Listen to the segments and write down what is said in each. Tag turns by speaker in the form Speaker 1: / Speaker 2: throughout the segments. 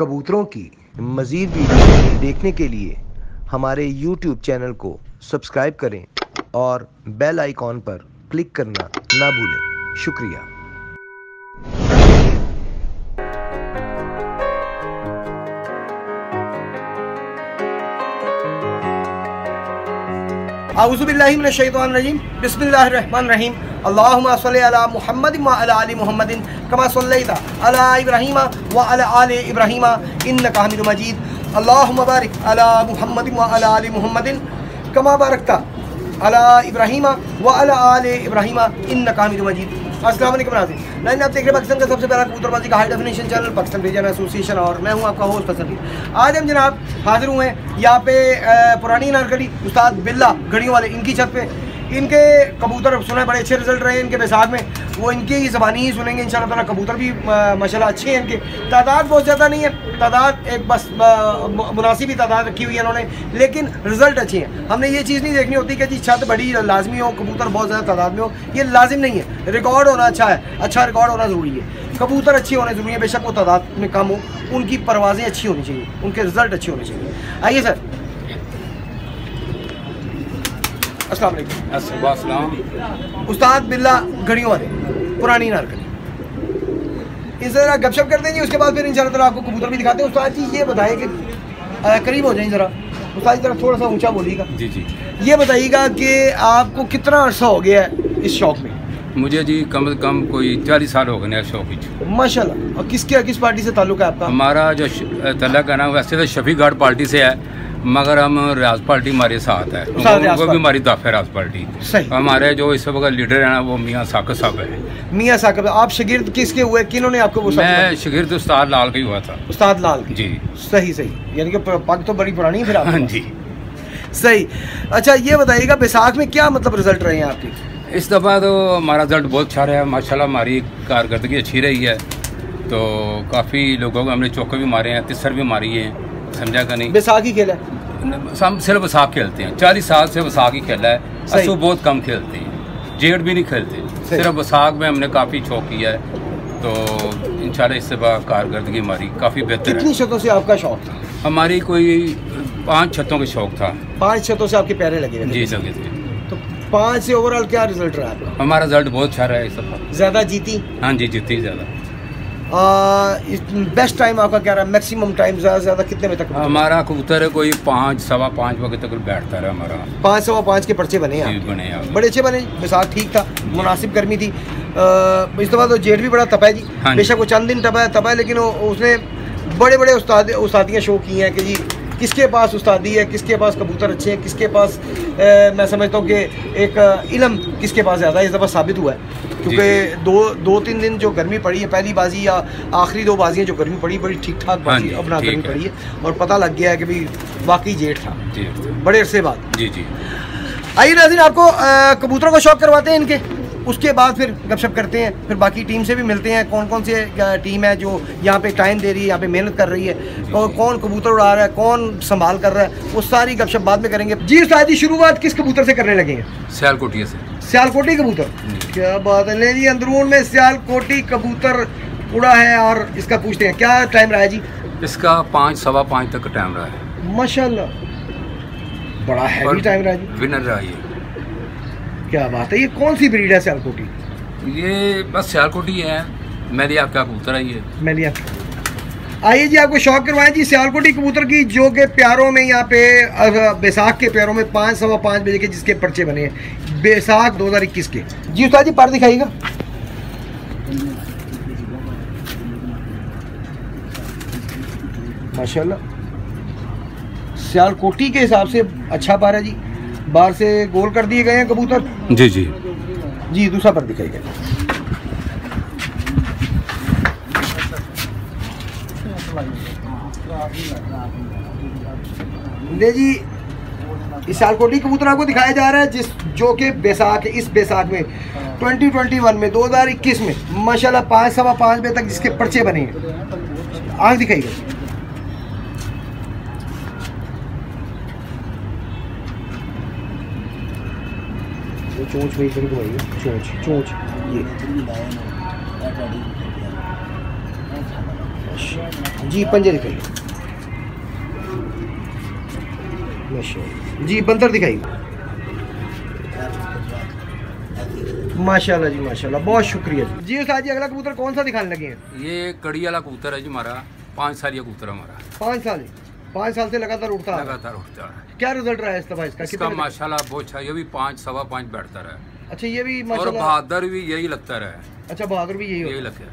Speaker 1: कबूतरों की मज़ीद वीडियो देखने के लिए हमारे YouTube चैनल को सब्सक्राइब करें और बेल आइकॉन पर क्लिक करना ना भूलें। शुक्रिया।
Speaker 2: औज़ु बिल्लाहि मिनश शैतानिर रजीम बिस्मिल्लाहिर रहमानिर रहीम अल्लाहुम्मा सल्लि अला मुहम्मद व अला आलि मुहम्मदिन कमा सल्लैता अला इब्राहीम व अला आलि इब्राहीम इन्नका हमीदुम मजीद अल्लाहुम्मा बारिक अला मुहम्मद व अला आलि मुहम्मदिन कमा बारकता अला इब्राहीम व अला आलि इब्राहीम इन्नका हमीदुम मजीद। अस्सलाम वालेकुम नाज़रीन, लाइन आप देख रहे हैं पाकिस्तान का सबसे पहला कबूतरबाजी का high definition channel Pakistan region association और मैं हूं आपका होस्ट पसंद। आज हम जनाब हाजिर हुए हैं यहाँ पे पुरानी नारकली उस्ताद बिल्ला घड़ियों वाले इनकी छत पे। इनके कबूतर सुने बड़े अच्छे रिजल्ट रहे हैं इनके बैसाख में, वो इनकी ही ज़बानी ही सुनेंगे इंशाअल्लाह ताला। कबूतर भी माशाल्लाह अच्छे हैं, इनके तादाद बहुत ज़्यादा नहीं है, तादाद एक बस मुनासिब ही तादाद रखी हुई है इन्होंने, लेकिन रिजल्ट अच्छे हैं। हमने ये चीज़ नहीं देखनी होती कि जी छत बड़ी लाजमी हो, कबूतर बहुत ज़्यादा तादाद में हो, ये लाजिम नहीं है। रिकॉर्ड होना अच्छा है, अच्छा रिकॉर्ड होना ज़रूरी है। कबूतर अच्छे होने ज़रूरी है, बेशक वो तादाद में कम हो, उनकी परवाज़ें अच्छी होनी चाहिए, उनके रिजल्ट अच्छे होने चाहिए। आइए सर। अस्सलाम वालेकुम।
Speaker 3: अस्सलाम।
Speaker 2: उस्ताद बिल्ला घड़ियों वाले पुरानी नारकली, इनसे ज़रा गपशप करते हैं जी, उसके बाद फिर इंशाअल्लाह ताला आपको कबूतर भी दिखाते हैं। उस्ताद जी ये बताइए कि करीब हो जाए ज़रा, उस्ताद जी ज़रा थोड़ा सा ऊंचा बोलिएगा।
Speaker 3: जी जी।
Speaker 2: ये बताइएगा कि आपको कितना अर्सा हो गया है इस शौक़ में?
Speaker 3: मुझे जी कम से कम कोई 40 साल हो गए हैं शौक।
Speaker 2: माशाल्लाह। और किस पार्टी से ताल्लुक़ है आपका?
Speaker 3: हमारा जो तल्लक है ना, वैसे तो शफी घाट पार्टी से है, मगर हम रियाज पार्टी हमारे साथ है, उनको भी हमारी दाफ़ है रियाज पार्टी।
Speaker 2: सही।
Speaker 3: हमारे जो इस वक्त लीडर है ना, वो मियाँ साकिब साहब है।
Speaker 2: मियाँ साकिब। आप शागिर्द किसके हुए, किन्होंने आपको वो?
Speaker 3: मैं शागिर्द उस्ताद लाल का ही हुआ था।
Speaker 2: उस्ताद लाल
Speaker 3: जी।
Speaker 2: सही सही, यानी कि पग तो बड़ी पुरानी है फिर आपकी।
Speaker 3: हाँ जी
Speaker 2: सही। अच्छा ये बताइएगा बैसाख में क्या मतलब रिजल्ट रहे हैं आपके?
Speaker 3: इस दफ़ा तो हमारा रिजल्ट बहुत अच्छा रहा है माशाल्लाह, हमारी कारकर्दगी अच्छी रही है, तो काफ़ी लोगों को हमने चौके भी मारे हैं, तिसर भी मारी है, समझा का नहीं।
Speaker 2: बैसाख ही खेला है?
Speaker 3: हम सिर्फ वसाख खेलते हैं, 40 साल से वसाख ही खेला है। असू बहुत कम खेलते हैं, जेठ भी नहीं खेलते, सिर्फ वसाख में हमने काफ़ी शौक किया है, तो इंशाल्लाह इससे बाद कारकर्दगी हमारी काफ़ी बेहतर है।
Speaker 2: कितनी छतों से आपका शौक था?
Speaker 3: हमारी कोई 5 छतों का शौक था।
Speaker 2: 5 छतों से आपके पैरे लगे?
Speaker 3: जी लगे थे।
Speaker 2: तो 5 से ओवरऑल क्या रिजल्ट रहा आपका?
Speaker 3: हमारा रिजल्ट बहुत अच्छा रहा है इस दफ़ा।
Speaker 2: ज़्यादा जीती?
Speaker 3: हाँ जी, जीती ज़्यादा।
Speaker 2: बेस्ट टाइम आपका क्या रहा? मैक्सिमम टाइम ज़्यादा से ज़्यादा कितने बजे तक?
Speaker 3: हमारा कबूतर है कोई 5 सवा 5 बजे तक बैठता रहा हमारा।
Speaker 2: 5 सवा 5 के पर्चे बने हैं?
Speaker 3: बने हैं,
Speaker 2: बड़े अच्छे बने। बैसाख ठीक था, मुनासिब गर्मी थी। इस दफ़ा तो जेठ भी बड़ा तपा है जी।
Speaker 3: हाँ,
Speaker 2: बेशक वो चंद दिन तपा है, लेकिन उसने बड़े बड़े उस्तादियाँ शो की हैं कि जी किसके पास उस्तादी है, किसके पास कबूतर अच्छे हैं, किसके पास मैं समझता हूँ कि एक इल्म किसके पास ज़्यादा है। इस दफ़ा साबित हुआ है, क्योंकि 2-3 दिन जो गर्मी पड़ी है, पहली बाजी या आखिरी 2 बाजियाँ जो गर्मी पड़ी, बड़ी ठीक ठाक बाजी अपना गर्मी पड़ी है, और पता लग गया है कि भाई वाकई जेठ था बड़े अरसे बाद।
Speaker 3: जी जी।
Speaker 2: आइए नाज़रीन, आपको कबूतरों का शौक़ करवाते हैं इनके, उसके बाद फिर गपशप करते हैं, फिर बाकी टीम से भी मिलते हैं। कौन कौन से टीम है जो यहाँ पे टाइम दे रही है, यहाँ पे मेहनत कर रही है, और कौन कबूतर उड़ा रहा है, कौन संभाल कर रहा है, वो सारी गपशप बाद में करेंगे। जी उस्ताद जी, शुरुआत किस कबूतर से करने लगे हैं?
Speaker 3: सियालकोटी से।
Speaker 2: सियालकोटी कबूतर, क्या बात है। ले जी, अंदरून में सियालकोटी कबूतर उड़ा है, और इसका पूछते हैं क्या टाइम रहा है जी?
Speaker 3: इसका 5 सवा 5 तक का टाइम रहा है।
Speaker 2: माशाल्लाह, बड़ा हैवी टाइम रहा जी।
Speaker 3: विनर रहा ये।
Speaker 2: क्या बात है। ये कौन सी ब्रीड है सियालकोटी?
Speaker 3: ये बस सियालकोटी है, मेरी आपका कबूतर है ये।
Speaker 2: मैंने आइए जी, आपको शौक करवाएं जी सियालकोटी कबूतर की, जो के प्यारों में यहाँ पे बैसाख के प्यारों में 5 सवा 5 बजे के जिसके पर्चे बने हैं, बैसाख 2021 के। जी उस्ताद जी, पर दिखाइएगा। माशाल्लाह, सियालकोटी के हिसाब से अच्छा पार है जी। बाहर से गोल कर दिए गए हैं कबूतर।
Speaker 3: जी जी
Speaker 2: जी। दूसरा पर दिखाइएगा। ले जी, इस सियालकोटी कबूतर आपको दिखाया जा रहा है जो कि बैसाख, इस बैसाख में 2021 में 2021 में माशाल्लाह 5 सवा 5 बजे तक जिसके पर्चे बने हैं। आँख दिखाइएगा। चोंच में इधर चोंच ये जी पंजे दिखाइए माशाल्लाह। जी बंदर दिखाइए माशाल्लाह जी माशाल्लाह, बहुत शुक्रिया जी। उस्ताद जी अगला कबूतर कौन सा दिखाने लगे हैं?
Speaker 3: ये कड़ी वाला कबूतर है जी हमारा, 5 साल ये कबूतर हमारा।
Speaker 2: 5 साल से लगातार उठता है। क्या रिजल्ट रहा है इस दफा इसका?
Speaker 3: माशाल्लाह बहुत अच्छा, ये भी 5 सवा 5 बैठता रहा।
Speaker 2: अच्छा ये भी
Speaker 3: और बहादुर भी यही लगता रहा।
Speaker 2: अच्छा बहादुर भी यही
Speaker 3: लगता है।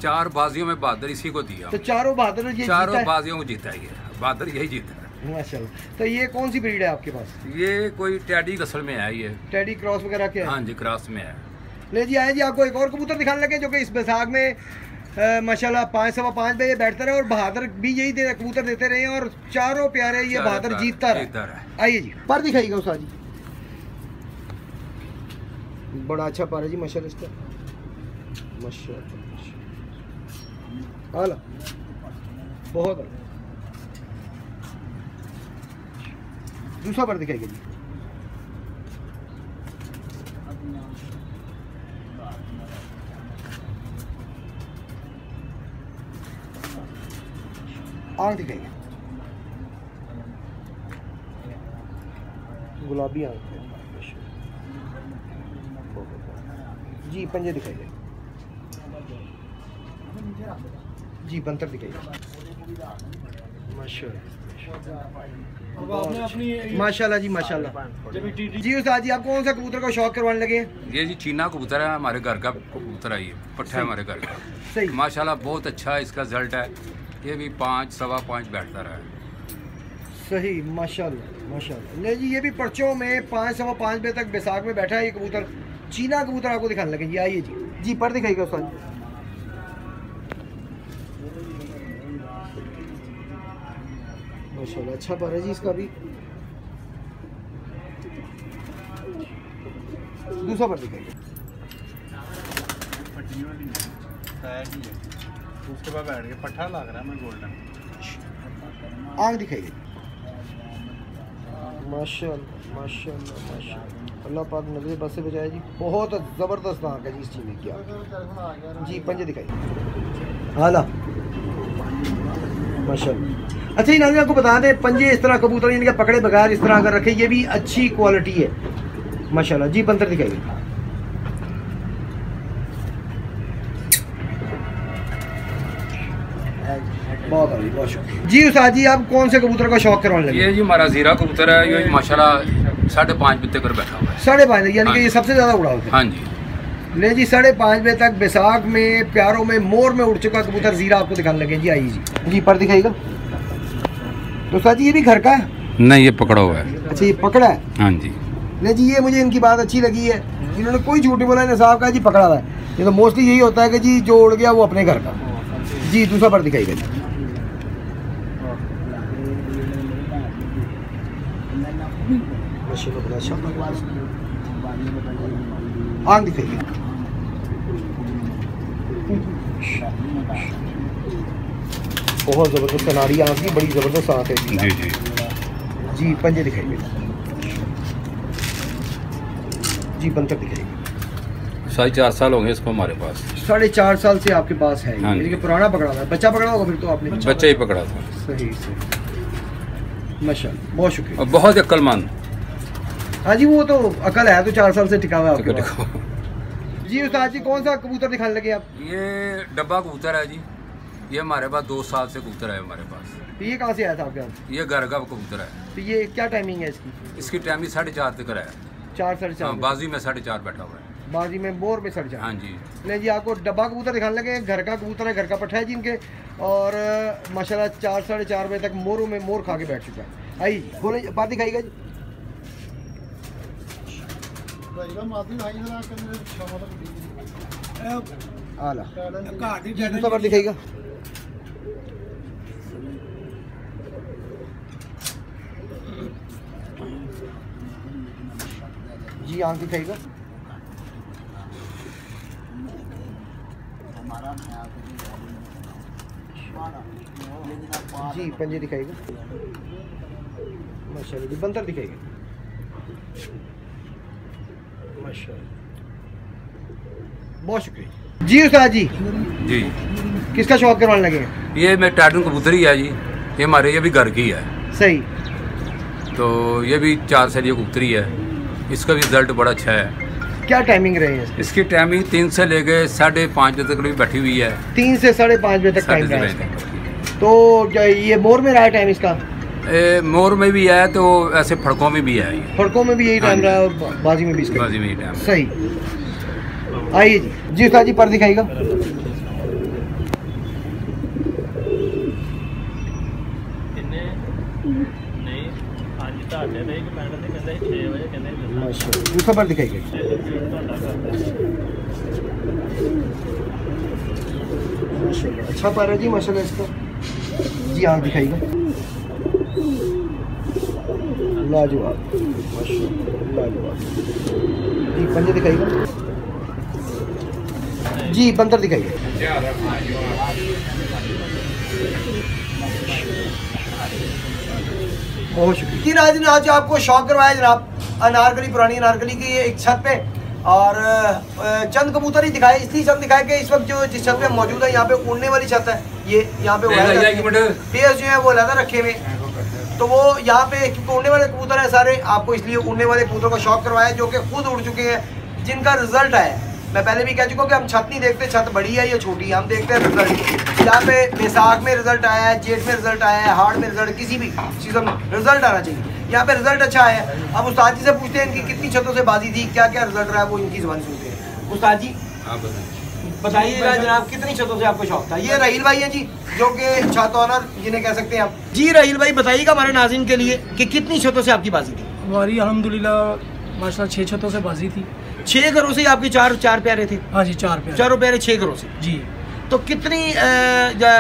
Speaker 3: 4 बाजियों में बहादुर इसी को दिया।
Speaker 2: तो चारों
Speaker 3: बाजियों को जीता है, बहादुर यही जीता है
Speaker 2: माशाल्लाह। तो ये कौन सी ब्रीड है आपके पास?
Speaker 3: ये कोई टेडी नस्ल में है, ये
Speaker 2: टेडी क्रॉस वगैरह के?
Speaker 3: हाँ जी क्रॉस में है।
Speaker 2: ले जी आए जी, आपको एक और कबूतर दिखाने लगे जो कि इस बैसाख में माशाल्लाह 5 सवा 5 पे ये बैठता रहे और बहादुर भी यही कबूतर देते रहे और चारों प्यारे ये बहादुर जीतता रहा। आइए जी पर दिखाइएगा उस्ताद जी। बड़ा अच्छा पर है जी माशाल्लाह इसका, माशाल्लाह आला बहुत। दूसरा पर दिखाइएगा जी। आँख दिखाइए, गुलाबी आँख है जी। पंजे दिखाइए जी। बंतर दिखाइए माशाल्लाह जी माशाल्लाह। जी उस्ताद जी आप कौन सा कबूतर का शौक करवाने लगे?
Speaker 3: ये जी चीना कबूतर है, हमारे घर का कबूतर है, ये पट्ठा है हमारे घर का।
Speaker 2: सही
Speaker 3: माशाल्लाह बहुत अच्छा है इसका रिजल्ट है। ये भी 5 सवा 5 बैठता रहा है।
Speaker 2: सही माशाल्लाह माशाल्लाह। ले जी ये भी पर्चों में 5 सवा 5 बजे तक बैसाख में बैठा है ये कबूतर। चीना कबूतर आपको दिखाने लगे जी। आइए जी। जी पर दिखाइएगा उस्ताद। माशाल्लाह अच्छा पर है जी इसका भी। दूसरा पर दिखाइए।
Speaker 4: उसके बाद बैठ के पट्ठा लग रहा है मैं गोल्डन।
Speaker 2: आँख दिखाइए माशाल्लाह माशाल्लाह माशाल्लाह। अल्लाह पाक नजर बस से बचाए जी। बहुत ज़बरदस्त आँख है जी इस चीज़ में क्या जी। पंजे दिखाइए हाला माशाल्लाह। अच्छा जी नाज़रीन आपको बता दें पंजे इस तरह कबूतर इनके पकड़े बगैर इस तरह अगर रखे ये भी अच्छी क्वालिटी है माशाल्लाह। जी बंतर दिखाइए बहुत शुक्रिया जी। उस्ताद जी आप कौन से कबूतर का शौक करवाने लगे?
Speaker 3: ये जी हमारा जीरा कबूतर है, ये माशाल्लाह 5.5 बजे तक बैठा हुआ है।
Speaker 2: 5.5 यानी कि ये सबसे ज़्यादा उड़ा होता है।
Speaker 3: हाँ जी
Speaker 2: ले जी 5.5 बजे तक बैसाख में प्यारों में मोर में उड़ चुका कबूतर जीरा आपको दिखाने लगे जी। आइए जी। जी पर दिखाइएगा। तो उस्ताद जी ये भी घर का है?
Speaker 3: नहीं ये पकड़ा हुआ है।
Speaker 2: अच्छा ये पकड़ा है?
Speaker 3: हाँ जी।
Speaker 2: ले जी ये मुझे इनकी बात अच्छी लगी है, इन्होंने कोई झूठ नहीं बोला, इन्हें साहब का जी पकड़ा हुआ है। ये तो मोस्टली यही होता है कि जी जो उड़ गया वो अपने घर का। जी दूसरा पर दिखाइएगा जी। आँख दिखाइए बहुत ज़बरदस्त नारी आँख की, बड़ी ज़बरदस्त आँख है जी।
Speaker 3: जी
Speaker 2: जी पंजे दिखाइए जी। बंतर दिखाइए।
Speaker 3: 4.5 साल हो गए इसको हमारे पास।
Speaker 2: 4.5 साल से आपके पास है
Speaker 3: हाँ
Speaker 2: ये पुराना पकड़ा हुआ है। बच्चा पकड़ा होगा फिर तो आपने?
Speaker 3: बच्चा ही पकड़ा था।
Speaker 2: सही सही माशाल्लाह बहुत शुक्रिया।
Speaker 3: और बहुत अक्लमंद।
Speaker 2: हाँ जी वो तो अकल है तो 4 साल से टिका हुआ है आपके पास। जी उस्ताद जी कौन सा कबूतर दिखाने लगे आप?
Speaker 3: ये डब्बा कबूतर है जी, ये हमारे पास 2 साल से कबूतर है हमारे पास।
Speaker 2: तो ये कहाँ से आया था आपके पास?
Speaker 3: ये घर का कबूतर है।
Speaker 2: तो ये क्या टाइमिंग है इसकी?
Speaker 3: इसकी टाइमिंग 4.5 तक है।
Speaker 2: 4 साढ़े 4
Speaker 3: बाजी में 4.5 बैठा हुआ है।
Speaker 2: बाजी में बोर में 4.5।
Speaker 3: हाँ जी।
Speaker 2: नहीं जी आपको डब्बा कबूतर दिखाने लगे, घर का कबूतर है, घर का पट्ठा है जी इनके। और माशाल्लाह 4 साढ़े 4 बजे तक मोरों में मोर खा के बैठ चुका है। आइए बोले बात दिखाइएगा जी। आला दूसरा पर दिखाइएगा। जी आँख दिखाइएगा। जी पंजे दिखाइएगा माशाल्लाह। जी बंतर दिखाइएगा माशाल्लाह बहुत शुक्रिया। जी उस्ताद जी,
Speaker 3: जी
Speaker 2: किसका शौक करवाने लगे हैं?
Speaker 3: ये मैं टाइटन कबूतर ही है जी, ये हमारे ये भी घर की है।
Speaker 2: सही।
Speaker 3: तो ये भी 4 साल ये कबूतरी है, इसका भी रिजल्ट बड़ा अच्छा है।
Speaker 2: क्या टाइमिंग रही है?
Speaker 3: इसकी टाइमिंग 3 से लेके 5:30 बजे तक भी बैठी हुई है।
Speaker 2: 3 से 5:30 बजे तक टाइम है। तो ये मोर में रहा है टाइम इसका?
Speaker 3: मोर में भी है, तो ऐसे फड़कों में भी है।
Speaker 2: फड़कों में भी यही टाइम रहा है और बाजी में भी इसका?
Speaker 3: बाजी में यही टाइम।
Speaker 2: सही। आइए जी, जी उस्ताद जी पर दिखाइएगा। दूसरा पर दिखाइए। अच्छा पर है जी माशाल्लाह इसका। जी हाँ दिखाइएगा। लाजवाब माशाल्लाह, लाजवाब। जी पंजे दिखाइएगा। जी बंदर दिखाइए। बहुत शुक्रिया जी नाज़रीन, आज आपको शौक करवाया जनाब अनारकली, पुरानी अनारकली की एक छत पे, और चंद कबूतर ही दिखाए, इसलिए चंद दिखाए कि इस वक्त जो जिस छत पे मौजूद है यहाँ पे उड़ने वाली छत है। ये यहाँ पे पेड़ जो है वो अलग रखे हुए, तो वो यहाँ पे उड़ने वाले कबूतर है सारे। आपको इसलिए उड़ने वाले कबूतर का शौक करवाया जो कि खुद उड़ चुके हैं, जिनका रिजल्ट आया। मैं पहले भी कह चुका हूँ कि हम छत नहीं देखते छत बड़ी है या छोटी है, हम देखते हैं रिजल्ट। यहाँ पे बैसाख में रिजल्ट आया है, जेठ में रिजल्ट आया है, हाड़ में रिजल्ट, किसी भी सीजन में रिजल्ट आना चाहिए। यहाँ पे रिजल्ट अच्छा आया है। अब उस्ताद जी से पूछते हैं इनकी कितनी छतों से बाजी थी, क्या क्या रिजल्ट रहा है, वो इनकी ज़बान सुनते हैं। उस्ताद जी बताइएगा जनाब, कितनी छतों से आपको शौक था? ये रहील भाई है जी, जो कि छत ऑनर जिन्हें कह सकते हैं आप। जी रहील भाई बताइएगा हमारे नाज़रीन के लिए कि कितनी छतों से आपकी बाजी थी?
Speaker 5: हमारी अल्हम्दुलिल्लाह माशाल्लाह 6 छतों से बाजी थी।
Speaker 2: 6 घरों से आपके चार प्यारे थे?
Speaker 5: हाँ जी, 4 प्यारे।
Speaker 2: चारों प्यारे 6 घरों से जी। तो कितनी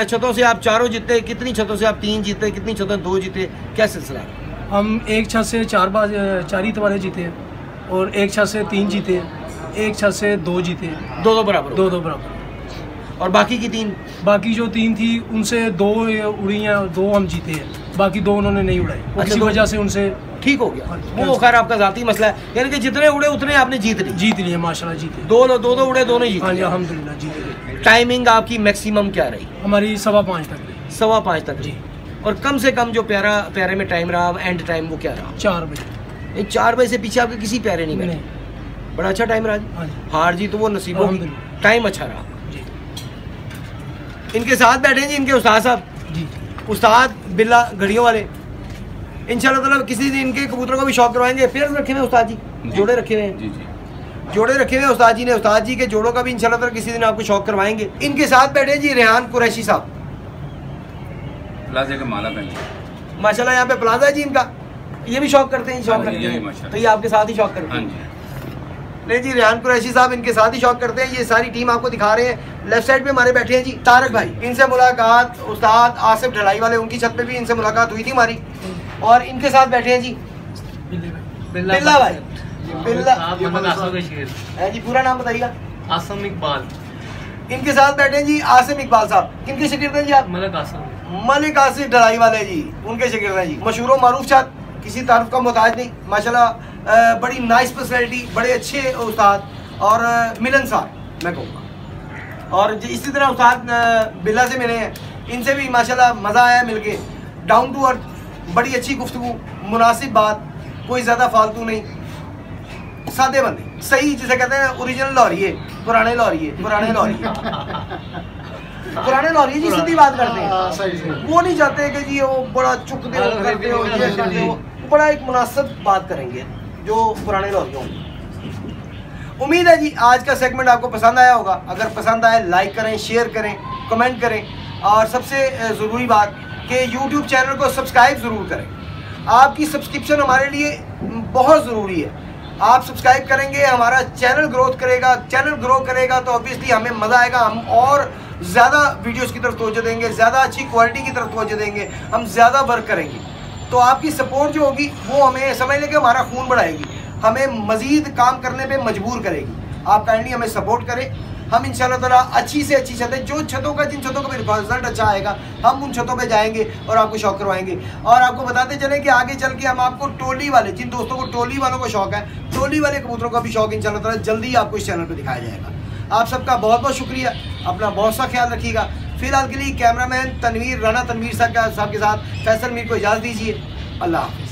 Speaker 2: छतों से आप चारों जीते, कितनी छतों से आप 3 जीते, कितनी छतों 2 जीते, क्या सिलसिला है?
Speaker 5: हम एक छत से 4 ही तबारे जीते हैं, और एक छत से 3 जीते हैं, एक छत से 2 जीते हैं।
Speaker 2: 2 बराबर?
Speaker 5: 2 बराबर। और
Speaker 2: बाकी की 3?
Speaker 5: बाकी जो 3 थी उनसे 2 उड़ी हैं, 2 हम जीते हैं, बाकी 2 उन्होंने नहीं उड़ाई। अच्छी वजह से उनसे ठीक हो गया। वो खैर आपका जाती मसला है, यानी कि जितने उड़े उतने आपने जीत लिए माशाल्लाह, जीते। 2 उड़े, दोनों जीते। हाँ जी अल्हम्दुलिल्लाह जीते। टाइमिंग आपकी मैक्सिमम क्या रही? हमारी 5:15 तक रही। 5:15 तक जी। और कम से कम जो प्यारे में टाइम रहा, एंड टाइम वो क्या रहा? 4 बजे। 4 बजे से पीछे आपके किसी प्यारे नहीं बने? बड़ा अच्छा टाइम रहा। हार जी तो वो नसीबों की, टाइम अच्छा रहा जी। इनके साथ बैठे जी इनके उस्ताद साहब जी, उस्ताद बिल्ला घड़ियों वाले। इंशाल्लाह ताला किसी दिन इनके कबूतरों का भी शौक करवाएंगे। पेड़ रखे हुए उस्ताद जी, जोड़े रखे हुए हैं? जी जी, जोड़े रखे हुए उस्ताद जी ने। उस्ताद जी के जोड़ों का भी इंशाल्लाह ताला किसी दिन आपको शौक करवाएंगे। इनके साथ बैठे जी रेहान कुरैशी साहब,
Speaker 3: प्लाजा का माला बन
Speaker 2: माशाल्लाह। यहाँ पे प्लाजा है जी इनका, ये भी शौक करते हैं? शौक करते हैं, तो ये आपके साथ ही शौक करते हैं? नहीं जी, रेहान कुरैशी साहब इनके साथ ही शौक करते हैं। ये सारी टीम आपको दिखा रहे हैं। लेफ्ट साइड पे हमारे बैठे हैं जी तारक भाई, इनसे मुलाकात उस्ताद आसिफ ढलाई वाले, उनकी छत पे भी इनसे मुलाकात हुई थी हमारी। और इनके साथ बैठे हैं जी बिल्ला भाई, बिल्ला है जी, पूरा नाम बताइएगा?
Speaker 5: आसिम इकबाल।
Speaker 2: इनके साथ बैठे हैं जी आसिम इकबाल साहब, किनके शागिर्द हैं जी आप? मलिक आसिफ ढलाई वाले जी, उनके शागिर्द हैं जी। मशहूर व मारूफ छत, किसी तारीफ का मोहताज नहीं माशाल्लाह। बड़ी नाइस पर्सनैलिटी, बड़े अच्छे उस्ताद और मिलनसार मैं कहूँगा। और इसी तरह उस्ताद बिल्ला से मिले हैं, इनसे भी माशाल्लाह मज़ा आया मिलके। डाउन टू अर्थ, बड़ी अच्छी गुफ्तगू, मुनासिब बात, कोई ज़्यादा फालतू नहीं, सादे बंदे, सही जिसे कहते हैं ओरिजिनल लौरिये, पुराने लौरिये, पुराने लौरिये पुराने लौरिये जी सीधी बात करते हैं। वो नहीं चाहते कि जी वो बड़ा चुकते हो, करते हो, ये करते हो, बड़ा एक मुनासिब बात करेंगे जो पुराने लौरियों। उम्मीद है जी आज का सेगमेंट आपको पसंद आया होगा। अगर पसंद आए लाइक करें, शेयर करें, कमेंट करें, और सबसे ज़रूरी बात कि YouTube चैनल को सब्सक्राइब ज़रूर करें। आपकी सब्सक्रिप्शन हमारे लिए बहुत ज़रूरी है। आप सब्सक्राइब करेंगे, हमारा चैनल ग्रोथ करेगा, चैनल ग्रो करेगा तो ऑब्वियसली हमें मज़ा आएगा, हम और ज़्यादा वीडियोस की तरफ तवज्जो देंगे, ज़्यादा अच्छी क्वालिटी की तरफ तवज्जो देंगे, हम ज़्यादा वर्क करेंगे। तो आपकी सपोर्ट जो होगी वो हमें समझ लें कि हमारा खून बढ़ाएगी, हमें मज़ीद काम करने पे मजबूर करेगी। आप काइंडली हमें सपोर्ट करें। हम इंशाल्लाह ताला अच्छी से अच्छी छतें, जो छतों का जिन छतों का भी रिजल्ट अच्छा आएगा, हम उन छतों पे जाएंगे और आपको शौक करवाएंगे। और आपको बताते चलें कि आगे चल के हम आपको टोली वाले, जिन दोस्तों को टोली वालों को शौक है, टोली वाले कबूतरों का भी शौक इंशाल्लाह ताला जल्दी आपको इस चैनल पर दिखाया जाएगा। आप सबका बहुत बहुत शुक्रिया, अपना बहुत सा ख्याल रखिएगा। फिलहाल के लिए कैमरामैन राणा तनवीर साहब के साथ फैसल मीर को इजाज़त दीजिए। अल्लाह हाफ़िज़।